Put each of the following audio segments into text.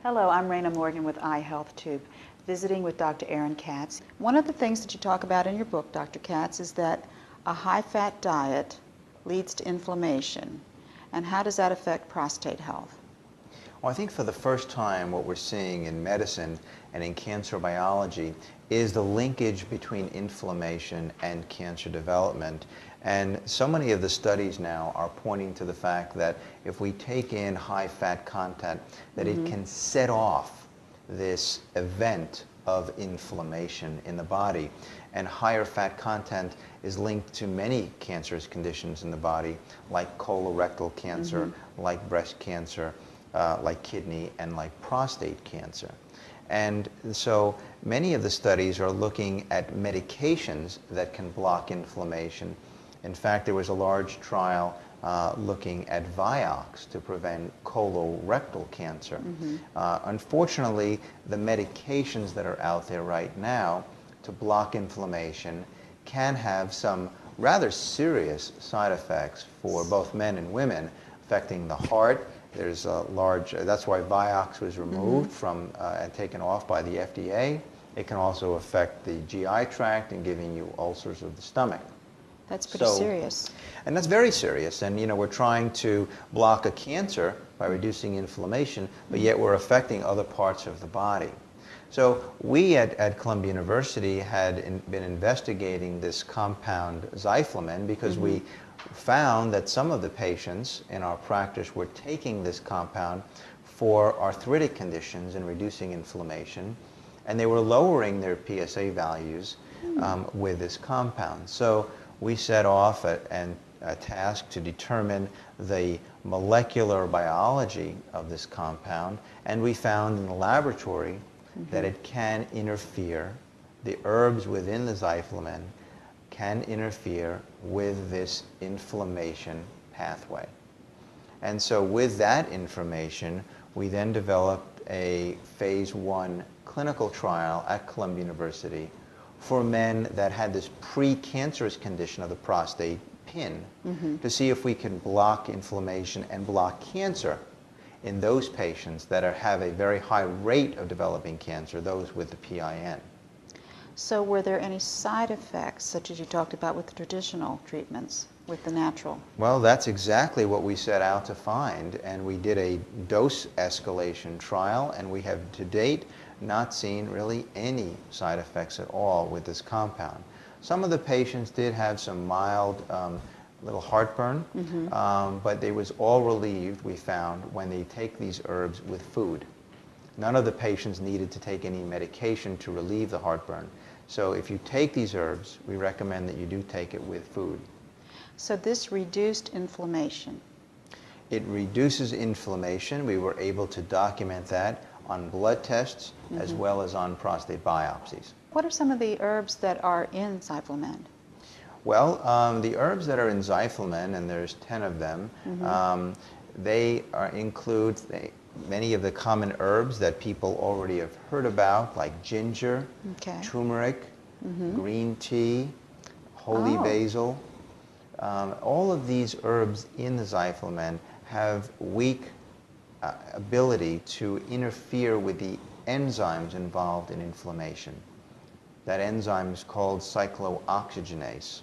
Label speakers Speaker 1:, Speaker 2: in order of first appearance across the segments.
Speaker 1: Hello, I'm Raina Morgan with iHealthTube, visiting with Dr. Aaron Katz. One of the things that you talk about in your book, Dr. Katz, is that a high-fat diet leads to inflammation. And how does that affect prostate health?
Speaker 2: Well, I think for the first time what we're seeing in medicine and in cancer biology is the linkage between inflammation and cancer development. And so many of the studies now are pointing to the fact that if we take in high fat content, that it can set off this event of inflammation in the body. And higher fat content is linked to many cancerous conditions in the body, like colorectal cancer, like breast cancer, like kidney, and like prostate cancer. And so many of the studies are looking at medications that can block inflammation. In fact, there was a large trial looking at Vioxx to prevent colorectal cancer. Unfortunately, the medications that are out there right now to block inflammation can have some rather serious side effects for both men and women, affecting the heart. There's a large, that's why Vioxx was removed from and taken off by the FDA. It can also affect the GI tract and giving you ulcers of the stomach.
Speaker 1: That's pretty serious.
Speaker 2: And that's very serious. And we're trying to block a cancer by reducing inflammation, but yet we're affecting other parts of the body. So we at Columbia University had been investigating this compound xyflamin because we found that some of the patients in our practice were taking this compound for arthritic conditions and reducing inflammation, and they were lowering their PSA values with this compound. So we set off a task to determine the molecular biology of this compound, and we found in the laboratory that it can interfere, the herbs within the xyflamin can interfere with this inflammation pathway. And so with that information, we then developed a phase 1 clinical trial at Columbia University for men that had this precancerous condition of the prostate, PIN, to see if we can block inflammation and block cancer in those patients that have a very high rate of developing cancer, those with the PIN.
Speaker 1: So were there any side effects, such as you talked about with the traditional treatments, with the natural?
Speaker 2: Well, that's exactly what we set out to find, and we did a dose escalation trial, and we have to date not seen really any side effects at all with this compound. Some of the patients did have some mild little heartburn, but they was all relieved, we found, when they take these herbs with food. None of the patients needed to take any medication to relieve the heartburn. So if you take these herbs, we recommend that you do take it with food.
Speaker 1: So this reduced inflammation?
Speaker 2: It reduces inflammation. We were able to document that on blood tests as well as on prostate biopsies.
Speaker 1: What are some of the herbs that are in xyflamin?
Speaker 2: Well, the herbs that are in xyflamin, and there's 10 of them, they include many of the common herbs that people already have heard about, like ginger, turmeric, green tea, holy basil. All of these herbs in the xyflamin have weak ability to interfere with the enzymes involved in inflammation. That enzyme is called cyclooxygenase.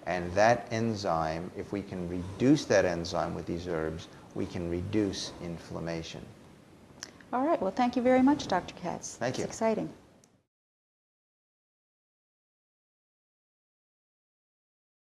Speaker 2: And that enzyme, if we can reduce that enzyme with these herbs, we can reduce inflammation.
Speaker 1: All right. Well, thank you very much, Dr. Katz.
Speaker 2: Thank you.
Speaker 1: It's exciting.